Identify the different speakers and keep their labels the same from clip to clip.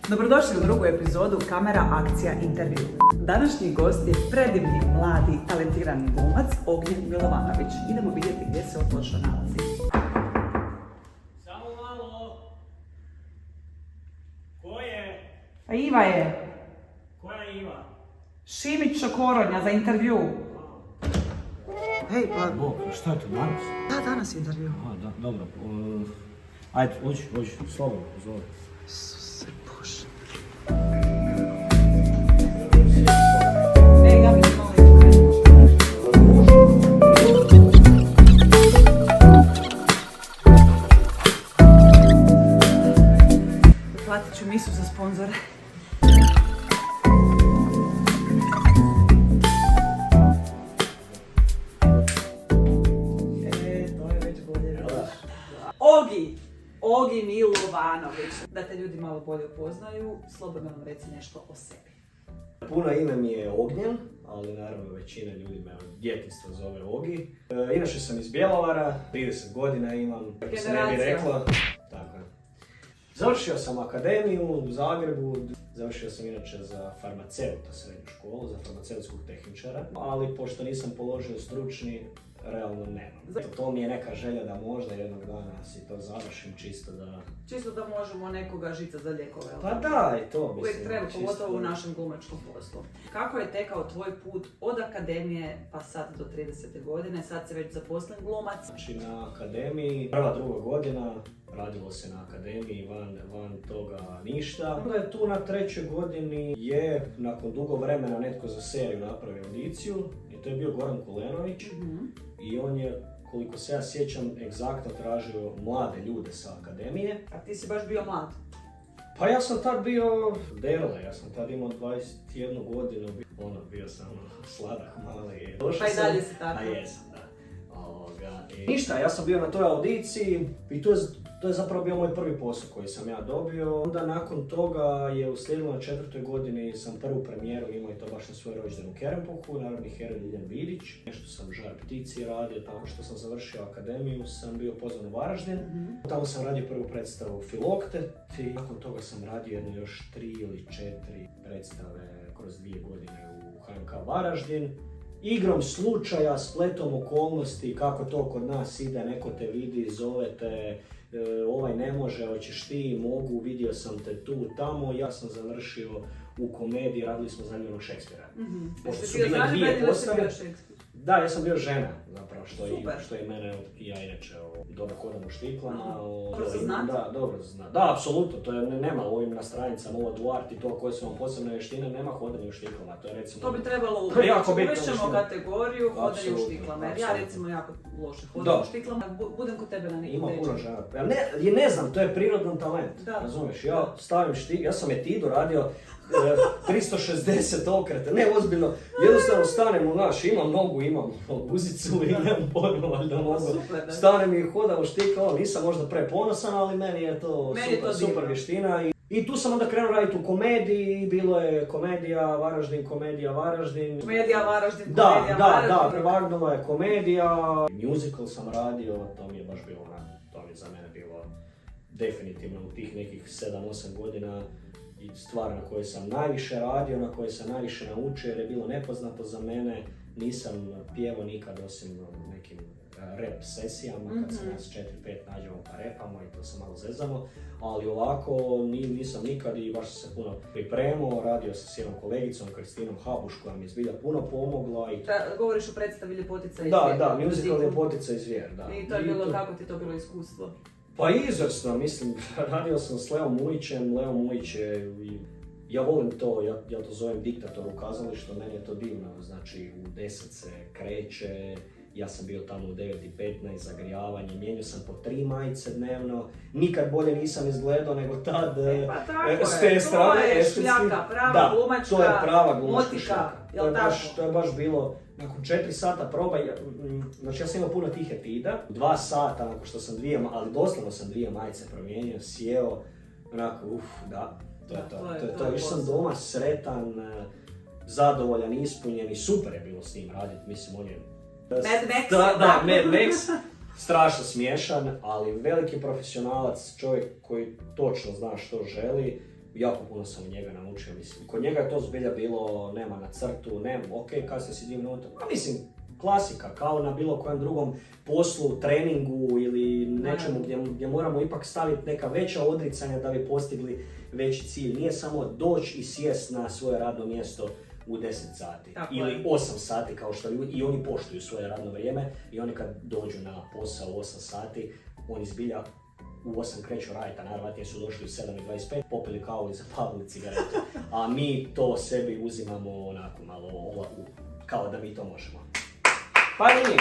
Speaker 1: Dobrodošli u drugu epizodu Kamera, akcija, intervju. Današnji gost je predivni, mladi, talentirani glumac Ognjen Milovanović. Idemo vidjeti gdje se on točno nalazi.
Speaker 2: Samo malo. Ko je?
Speaker 1: A Iva je.
Speaker 2: Koja Iva?
Speaker 1: Šimić Šokoronja za intervju. Hej, pa...
Speaker 2: Bog, šta je to danas?
Speaker 1: Da, danas je intervju.
Speaker 2: A, da, dobro. Ajde, uđi, slobodno, pozvoli.
Speaker 1: Isuse Bože. Ej, ja bih platit ću misu za sponzore. Ogi Milovanović. Da te ljudi malo bolje upoznaju, slobodno nam reci nešto o sebi.
Speaker 3: Puno ime mi je Ognjen, ali naravno većina ljudi me od djetinjstva zove Ogi. Inače sam iz Bjelovara, 30 godina imam, kako se ne bi reklo. Tako je. Završio sam akademiju u Zagrebu, završio sam inače za farmaceuta srednju školu, za farmaceutskog tehničara, ali pošto nisam položio stručni, realno nemam. To mi je neka želja da možda jednog dana si to završim čisto da
Speaker 1: možemo nekoga žica za lijekove.
Speaker 3: Pa da, i to mislim.
Speaker 1: Uvijek treba, pogotovo u našem glumačkom poslu. Kako je tekao tvoj put od akademije pa sad do 30. godine, sad si već zaposlen glumac?
Speaker 3: Znači na akademiji, prva, druga godina, radilo se na akademiji, van toga ništa. Onda je tu na trećoj godini je nakon dugo vremena netko za seriju napravio audiciju i to je bio Goran Kulenović. I on je, koliko se ja sjećam, egzaktno tražio mlade ljude sa akademije.
Speaker 1: A ti si baš bio mlad?
Speaker 3: Pa ja sam tad bio derle, ja sam tad imao 21 godinu, bio sam sladak mali.
Speaker 1: Pa i dalje si tako?
Speaker 3: Pa jesam, da. Ništa, ja sam bio na toj audiciji i to je zapravo bio moj prvi posao koji sam ja dobio. Onda nakon toga je uslijedilo na 4. godini sam prvu premijeru imao i to baš na svoj rođendan u Kerempuhu, narodni heroj Ljiljan Vidić. Nešto sam u Žar ptici radio, tako što sam završio akademiju sam bio pozvan u Varaždin. Tamo sam radio prvu predstavu Filoktet i nakon toga sam radio jedno još 3 ili 4 predstave kroz 2 godine u HNK Varaždin. Igrom slučaja, spletom okolnosti, kako to kod nas ide, neko te vidi, zove te, ovaj ne može, hoćeš ti, mogu, vidio sam te tu, tamo. Ja sam završio u komediji, radili smo Zanimljenog Šekspira.
Speaker 1: Pošto su bile dvije postave.
Speaker 3: Da, ja sam bio žena, zapravo, što je mene, ja inače dobro hodam u štiklama.
Speaker 1: Dobro se znate?
Speaker 3: Da, dobro se zna. Da, apsolutno, to je, nema ovim na stranicama, ovo Duart i to koje su vam posebne vještine, nema hodanje u štiklama, to je recimo...
Speaker 1: To bi trebalo uvešćemo kategoriju hodanje u štiklama, jer ja recimo jako loše hodam u štiklama, budem kod tebe na nekim
Speaker 3: ima puno žena. Ne znam, to je prirodan talent, razumiješ, ja stavim štik, ja sam etidu radio 360 okrete, ne ozbiljno, jednostavno stanem u imam nogu, guzicu i imam pojma, valjda mogu. Stanem i hodam u štika, nisam možda preponosan, ali meni je to super vještina. I tu sam onda krenuo raditi u komediji, bilo je komedija Varaždin.
Speaker 1: Komedija Varaždin,
Speaker 3: Da, prevagnulo je komedija. Musical sam radio, to mi je baš bilo, to mi je za mene bilo definitivno u tih nekih 7-8 godina. I stvar na kojoj sam najviše radio, na kojoj sam najviše naučio jer je bilo nepoznato za mene. Nisam pjevao nikad osim nekim rap sesijama, kad se nas 4-5 nađemo pa repamo i to se malo zezamo. Ali ovako nisam nikad i baš sam se puno pripremao, radio sam s jednom kolegicom, Kristinom Habuš, koja mi je zbilja puno pomogla.
Speaker 1: Govoriš o predstavi Ljepotica i zvijer.
Speaker 3: Da, musical Ljepotica i zvijer, da.
Speaker 1: I to je bilo, kako ti to bilo iskustvo?
Speaker 3: Pa izvrsno, mislim, radio sam s Leom Mujićem, Leo Mujić je, ja volim to, ja to zovem diktator u kazalištu, meni je to divno, znači u 10 se kreće, ja sam bio tamo u 9:15, zagrijavanje, mijenjao sam po 3 majice dnevno, nikad bolje nisam izgledao nego tad,
Speaker 1: s te strane, to je šljaka, prava glumačka,
Speaker 3: to je prava glumačka
Speaker 1: motika,
Speaker 3: šljaka, to je baš bilo. Nakon 4 sata proba, znači ja sam imao puno tih etida, 2 sata nakon što sam ali doslovno sam 2 majice promijenio, sjeo, onako, to je to. Više sam doma sretan, zadovoljan, ispunjen i super je bilo s njim raditi, mislim on je... Mad Max, strašno smiješan, ali veliki profesionalac, čovjek koji točno zna što želi. jako puno sam od njega naučio, mislim. Kod njega je to zbilja bilo, nema na crtu, nema, ok, kasnije si 2 minute, a mislim, klasika, kao na bilo kojem drugom poslu, treningu ili nečemu gdje moramo ipak staviti neka veća odricanja da bi postigli veći cilj. Nije samo doći i sjest na svoje radno mjesto u 10 sati ili 8 sati kao što ljudi, i oni poštuju svoje radno vrijeme i oni kad dođu na posao u 8 sati, oni zbilja u 8 kreću raditi, a najvjerojatnije su došli u 7:25, popili kavu i zapalili cigaretu. A mi to sebi uzimamo onako malo kao da mi to možemo. Pa nije mislim.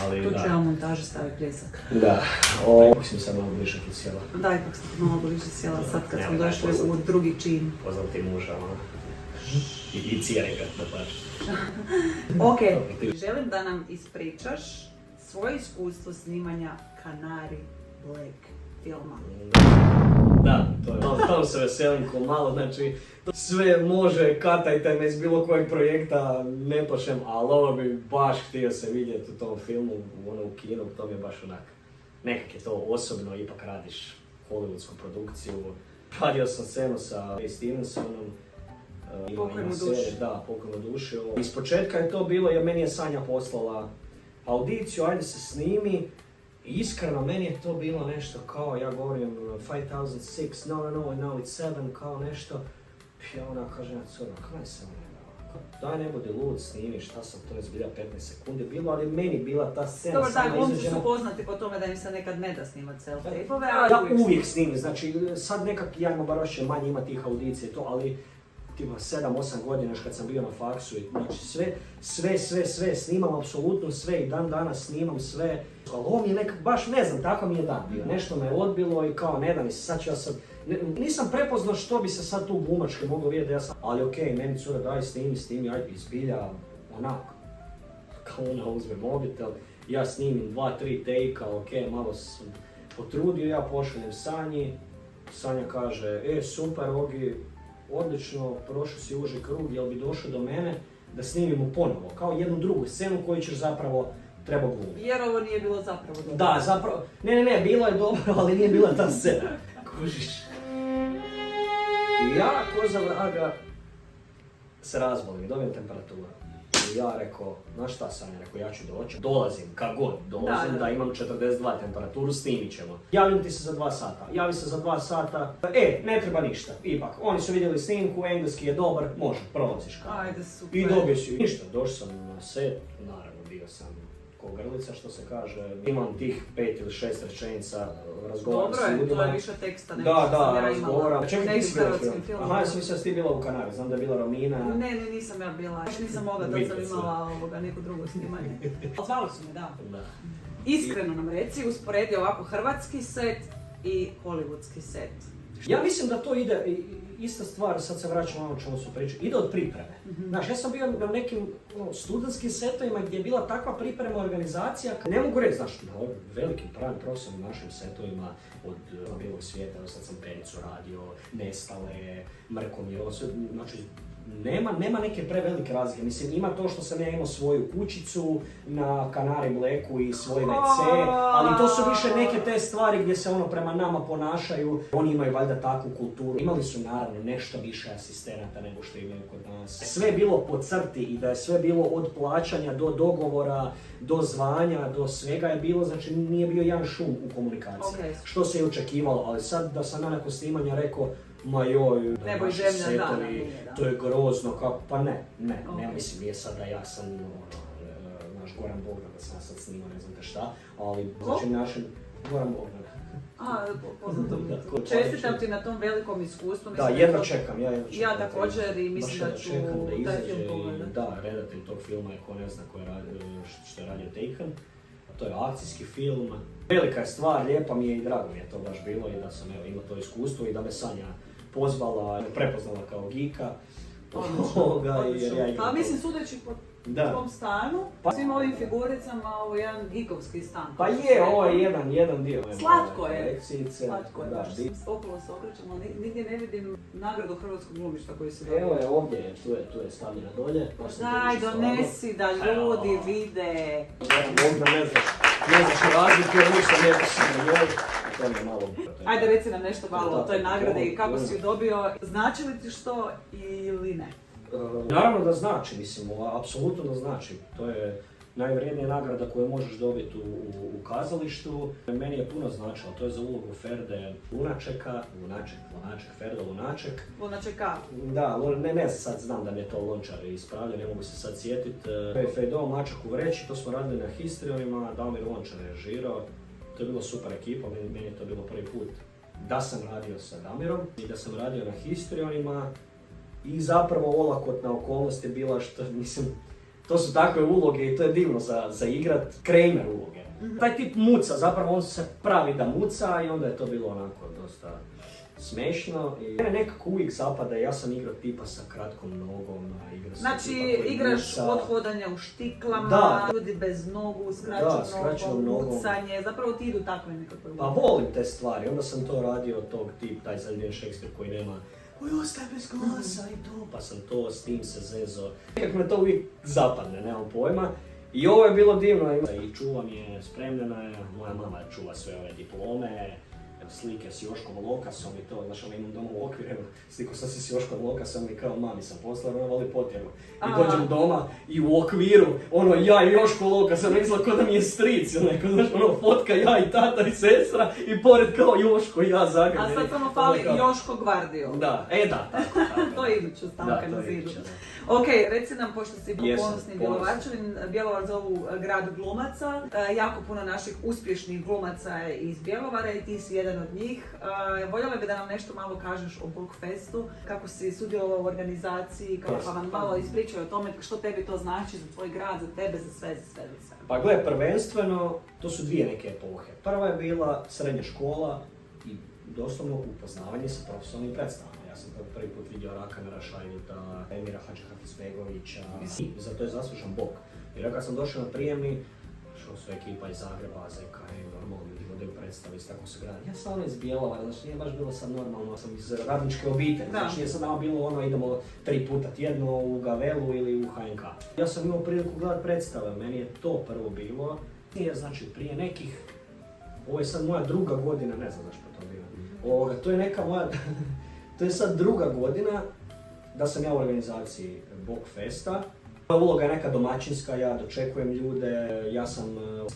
Speaker 3: Ali,
Speaker 1: Tu ću ja u montažu staviti pljesak.
Speaker 3: Da, mislim sad malo bliže tu sjela.
Speaker 1: Da, ipak sam ti malo bliže sjela sad kad smo došli u drugi čin.
Speaker 3: Pozdrav ti muža, i cijerenga, da paš.
Speaker 1: Ok, želim da nam ispričaš svoje iskustvo snimanja Canary Black filma.
Speaker 3: Da, to se veselim ko malo, znači sve može, katajte me iz bilo kojeg projekta, ne pošem, ali ovo bi baš htio se vidjeti u tom filmu, u kinu, to mi je baš onak, nekak je to osobno, ipak radiš hollywoodsku produkciju. Radio sam scenu sa Ray Stevensonom,
Speaker 1: Pokojnu dušu.
Speaker 3: Da, Pokojnu dušu. Iz početka je to bilo, jer meni je Sanja poslala audiciju, ajde se snimi. Iskreno, meni je to bilo nešto kao, ja govorim 5006, no, now it's 7, kao nešto. I ona kaže, ja cura, kaj sam daj ne bude lud, snimi, šta sam, to je zbilja 15 sekundi bilo, ali meni bila ta scena
Speaker 1: dobro,
Speaker 3: sama
Speaker 1: glumci
Speaker 3: izrađena.
Speaker 1: su poznati po tome da im se nekad ne da snimati self-tape-ove,
Speaker 3: Ja uvijek snimim, znači sad nekak ja imam baš manje ima tih audicije to, ali tipa 7-8 godina kad sam bio na faksu i znači sve snimam, apsolutno sve i dan danas snimam sve. Ali ovo mi je nekak, baš ne znam, tako mi je dan bio, nešto me odbilo i kao ne da mi se sad ću ja sad, nisam prepoznao što bi se sad tu glumački moglo vidjeti da ja sam, ali okej, meni cura daj snimi, ajde izbilja, onako, kao ona uzme mobitel, ja snimim 2-3 take-a, okej, malo sam potrudio, ja pošaljem Sanji, Sanja kaže, super Ogi, odlično, prošao si uži krug, jel bi došao do mene da snimimo ponovo, kao jednu drugu scenu koju ćeš zapravo treba glumiti.
Speaker 1: Jer ovo nije bilo zapravo dobro.
Speaker 3: Da, zapravo, ne, bilo je dobro, ali nije bila ta scena. Kužiš. I ja, ko za vraga, se razbolim, dobijem temperaturu. I ja rekao, znaš šta Sanja, rekao, ja ću doći, dolazim, kad god dolazim, da imam 42 temperaturu, snimit ćemo. Javim ti se za 2 sata, javi se za 2 sata, ne treba ništa, ipak, oni su vidjeli snimku, engleski je dobar, može, prolaziš kao.
Speaker 1: Ajde, super.
Speaker 3: I dobio si ništa, došao sam na set, naravno bio sam ko grlica što se kaže, imam tih 5 ili 6 rečenica, razgovaram s ljudima.
Speaker 1: Dobro, to je više teksta nego
Speaker 3: što
Speaker 1: sam ja
Speaker 3: razgovaram.
Speaker 1: imala.
Speaker 3: Čekaj, ti si bila film?
Speaker 1: film.
Speaker 3: Aha, ja sam mislila da si ti bila u Kanari, znam da je bila Romina.
Speaker 1: Ne, nisam ja bila, još nisam mogla da sam imala neko drugo snimanje. Ali zvali su me, da. Iskreno nam reci, usporedi ovako hrvatski set i hollywoodski set.
Speaker 3: Ja mislim da to ide, ista stvar, sad se vraćam ono čemu su pričali, ide od pripreme. Znaš, ja sam bio na nekim studentskim setovima gdje je bila takva priprema organizacija, ne mogu reći, znaš, na velikim pravim profesionalnim našim setovima od bijelog svijeta, sad sam Pericu radio, Nestale, Mrkomir, znači, nema neke prevelike razlike. Mislim, ima to što sam ja imao svoju kućicu na Canary Blacku i svoj WC, ali to su više neke te stvari gdje se ono prema nama ponašaju. Oni imaju valjda takvu kulturu. Imali su naravno nešto više asistenata nego što imaju kod nas. Sve je bilo po crti i da je sve bilo od plaćanja do dogovora, do zvanja, do svega je bilo, znači nije bio jedan šum u komunikaciji. Okay. Što se je očekivalo, ali sad da sam na neko snimanja rekao ma joj,
Speaker 1: naši
Speaker 3: setovi, to je grozno, kako, pa ne, mislim, nije sad da ja sam, naš Goran Bogdan, da sam ja sad snimao, ne znam te šta, ali, znači našem, Goran Bogdan.
Speaker 1: Čestitam ti na tom velikom iskustvu.
Speaker 3: Da, jedva čekam.
Speaker 1: Ja također i mislim da ću taj film pogledati.
Speaker 3: Da, redatelj tog filma je ko ne zna što je radio Taken. To je akcijski film. Velika je stvar, lijepa mi je i drago mi je to baš bilo i da sam imao to iskustvo i da me Sanja pozvala, prepoznala kao geeka.
Speaker 1: Pa mislim, sudeći po tom stanu, svim ovim figuricama, ovo je jedan geekovski stan.
Speaker 3: Pa je, ovo je jedan dio.
Speaker 1: Slatko je.
Speaker 3: Slatko je,
Speaker 1: baš. Okolo se okrećemo, ali nigdje ne vidim nagradu hrvatskog glumišta koji se dobili.
Speaker 3: Evo je ovdje, tu je stavljena dolje.
Speaker 1: Daj, donesi da ljudi vide.
Speaker 3: Bogdan, ne znaš razliku, jer nisam lijepo sam na njoj. to mi je malo...
Speaker 1: Ajde, reci nam nešto malo o toj nagradi i kako
Speaker 3: ono.
Speaker 1: si ju dobio. Znači li ti što ili ne?
Speaker 3: Naravno da znači, mislim, apsolutno da znači. To je najvrijednija nagrada koju možeš dobiti u kazalištu. Meni je puno značilo, to je za ulogu Ferde Lunačeka, Ferdo Lunaček.
Speaker 1: Lunačeka?
Speaker 3: Da, ne sad znam da mi je to Lončar ispravlja, ne mogu se sad sjetiti. Fedo Mačak u vreći, to smo radili na Histrionima, Damir Lončar je režirao. To je bilo super ekipa, meni je to bilo prvi put da sam radio sa Damirom i da sam radio na Histrionima. I zapravo olakotna okolnost je bila što, mislim, to su takve uloge i to je divno za igrat, Kramer uloge. Taj tip muca, zapravo on se pravi da muca i onda je to bilo onako dosta smešno. I mene nekako uvijek zapada, ja sam igrao tipa sa kratkom nogom,
Speaker 1: znači igraš odhodanje u štiklama, ljudi bez nogu, skraćenom nogom, mucanje, zapravo ti idu takve nekakve.
Speaker 3: Pa volim te stvari, onda sam to radio tog tip, taj Zaljen Šekspir koji nema ostaje bez glasa i to, pa sam to, s tim se zezo. Nekako me to uvijek zapadne, nemam pojma. I ovo je bilo divno, i čuvam je, spremljena je, moja mama čuva sve ove diplome, slike s Joškom Lokasom i to, znaš, imam doma u okvirima, sliku sam se s Joškom Lokasom i kao mami sam poslao, ona voli potjeru. I dođem doma i u okviru, ja i Joško Lokas, ono izgleda kao da mi je stric, neko, znaš, fotka ja i tata i sestra i pored kao Joško i ja zagrljeni.
Speaker 1: A sad samo fali Joško Gvardio.
Speaker 3: Da, da, tako.
Speaker 1: To je iduća stavka na zidu. Ok, reci nam, pošto si ponosni Bjelovarčanin, Bjelovar zovu grad glumaca, jako puno naših uspješnih glumaca je iz Bjelovara i ti si jedan od njih. Voljela bi da nam nešto malo kažeš o Bogfestu, kako si sudjelovao u organizaciji, kako vam malo ispričaju o tome što tebi to znači za tvoj grad, za tebe, za sve.
Speaker 3: Pa gle, prvenstveno, to su dvije neke epohe. Prva je bila srednja škola i doslovno upoznavanje sa profesionalnim predstavama. Ja sam prvi put vidio Rakamera Šajnuta, Emira Hadžihafizbegovića i za to je zaslužan Bog. Jer kad sam došao na prijemni, šao su ekipa iz Zagreba, ZKM, normalno ljudi vodaju predstavu iz takvog se grada. Ja sam ono iz Bjelovara, znači nije baš bilo sad normalno, sam iz radničke obitelji, znači nije sad nama bilo idemo 3 puta tjedno u Gavelu ili u HNK. Ja sam imao priliku gledat predstave, meni je to prvo bilo. Nije znači prije nekih, ovo je sad moja druga godina, ne znam zašto to bilo. To je neka moja, to je sad druga godina da sam ja u organizaciji Bogfesta. Uloga je neka domaćinska, ja dočekujem ljude,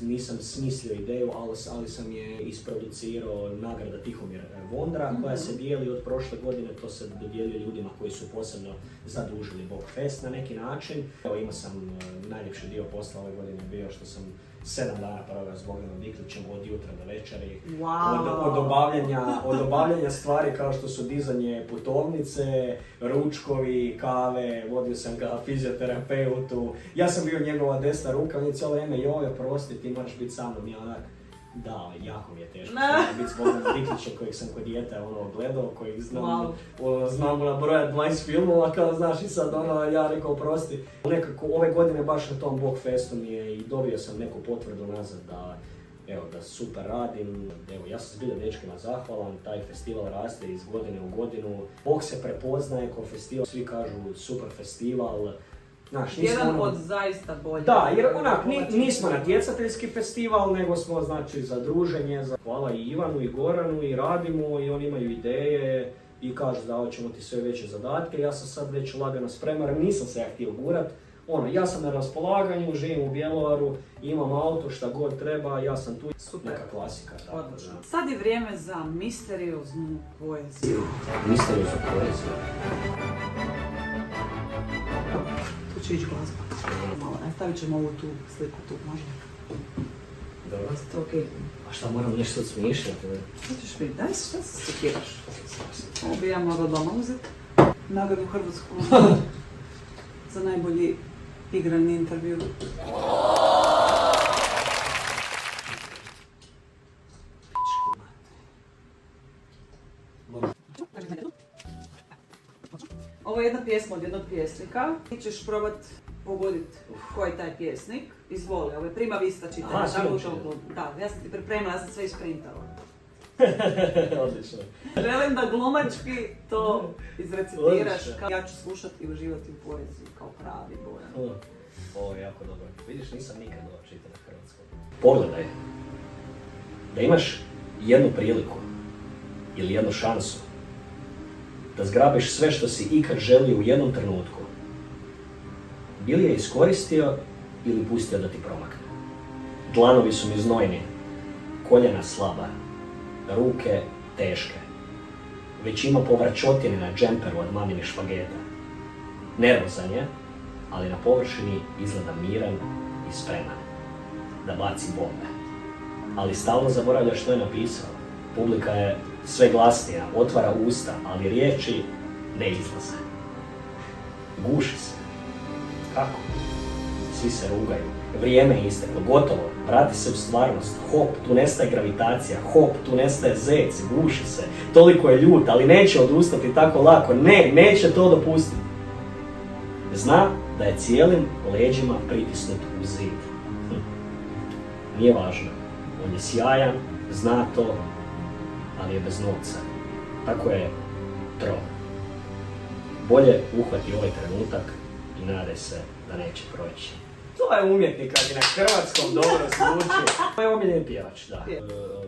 Speaker 3: nisam smislio ideju, ali sam je isproducirao nagrada Tihomir Vondra, koja se dijeli od prošle godine, to se dodjeljuje ljudima koji su posebno zadužili Bogfest na neki način. Evo, imao sam najljepši dio posla ove godine bio što sam 7 dana prvoga s Bogdanom Diklićem od jutra do večeri. Od obavljanja stvari kao što su dizanje putovnice, ručkovi, kave, vodio sam ga fizioterapeutu. Ja sam bio njegova desna ruka, on je cijelo vrijeme prosti, ti moraš biti sa mnom. Ja onak, da, jako mi je teško biti s Bogdanom Diklićem kojeg sam kod dijeta gledao, kojeg znam nabrojati 20 filmova, kao znaš i sad ja rekao oprosti. Nekako ove godine baš na tom Bogfestu mi je i dobio sam neku potvrdu nazad da super radim. Evo, ja sam zbilja dečkima zahvalan, taj festival raste iz godine u godinu. Bog se prepoznaje kao festival, svi kažu super festival.
Speaker 1: Jedan od zaista boljih.
Speaker 3: Da, jer nismo natjecateljski festival, nego smo za druženje. Hvala i Ivanu i Goranu i radimo i oni imaju ideje i kažu davat ćemo ti sve veće zadatke. Ja sam sad već lagano spreman, nisam se ja htio gurat. Ja sam na raspolaganju, živim u Bjelovaru, imam auto, šta god treba, ja sam tu.
Speaker 1: Super.
Speaker 3: Neka klasika.
Speaker 1: Odlično. Sad je vrijeme za misterioznu poeziju.
Speaker 3: Misterioznu poeziju?
Speaker 1: Tu će ići glazba. Malo, stavit ćemo ovu tu sliku tu, može?
Speaker 3: Dobro.
Speaker 1: To okej.
Speaker 3: A šta moram nešto smišljati?
Speaker 1: Šta ćeš vidjeti? Daj šta se sekiraš? Ovo bi ja mogla doma uzeti. Nagradu Hrvatsku za najbolji igrani intervju. Ovo je jedna pjesma od jednog pjesnika. Ti ćeš probat pogoditi ko je taj pjesnik. Izvoli, ovo je prima vista čitanja. Da, ja sam ti pripremila, ja sam sve isprintala.
Speaker 3: Odlično.
Speaker 1: Želim da glumački to izrecitiraš. Ja ću slušati i uživati u poeziji kao pravi Bojan.
Speaker 3: Ovo je jako dobro. Vidiš, nisam nikad ovo čitao na hrvatskom. Pogledaj. Da imaš jednu priliku ili jednu šansu da zgrabiš sve što si ikad želio u jednom trenutku, bili je iskoristio ili pustio da ti promakne. Dlanovi su mi znojni, koljena slaba, ruke teške. Već ima povraćotine na džemperu od maminih špageta. Nervozan je, ali na površini izgleda miran i spreman da baci bombe. Ali stalno zaboravlja što je napisao. Publika je sve glasnija, otvara usta, ali riječi ne izlaze. Guši se. Kako? Svi se rugaju. Vrijeme je isteklo, gotovo. Vrati se u stvarnost. Hop, tu nestaje gravitacija. Hop, tu nestaje zec. Guši se. Toliko je ljut, ali neće odustati tako lako. Ne, neće to dopustiti. Zna da je cijelim leđima pritisnut u zid. Nije važno. On je sjajan, zna to, ali je bez novca. Tako je tro. Bolje uhvati ovaj trenutak i nadaj se da neće proći. To je umjetnik kad je na hrvatskom dobro zvuči. To je omiljeni pjevač, da.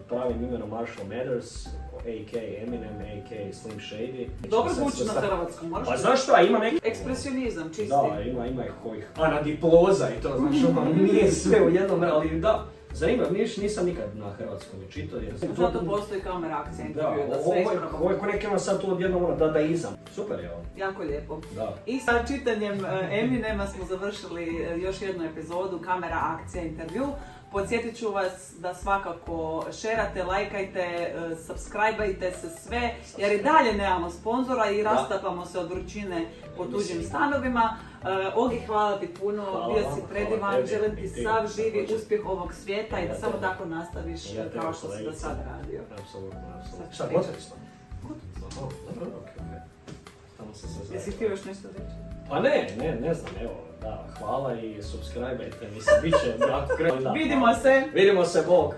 Speaker 3: Pravim imenom Marshall Mathers, a.k. Eminem, a.k. Slim Shady.
Speaker 1: Dobro zvuči na hrvatskom, moraš.
Speaker 3: Pa znaš što, ima neki...
Speaker 1: Ekspresionizam, čisti.
Speaker 3: Da, ima ih kojih anadiploza i to, znaš, nije sve u jednom, ali da. Zanimljivo, nisam nikad na hrvatskom čitao jer...
Speaker 1: Zato postoji kamera akcija intervju, da sve ispravno.
Speaker 3: Ovo je ko neki ima sad tu odjednom dadaizam. Super je ovo.
Speaker 1: Jako lijepo.
Speaker 3: Da.
Speaker 1: I sa čitanjem Eminema smo završili još jednu epizodu kamera akcija intervju. Podsjetit ću vas da svakako šerate, lajkajte, subscribeajte se sve, jer i dalje nemamo sponzora i rastapamo se od vrućine po tuđim stanovima. Ogi, hvala ti puno, bio si predivan, želim ti sav živi uspjeh ovog svijeta i da samo tako nastaviš kao što si do sada radio.
Speaker 3: Apsolutno. Šta, gotovi smo? Dobro, okej.
Speaker 1: Jesi htio još nešto reći?
Speaker 3: Pa ne znam, evo, da, hvala i subscribeajte, mislim, bit će jako krenu.
Speaker 1: Vidimo se!
Speaker 3: Vidimo se, Bog!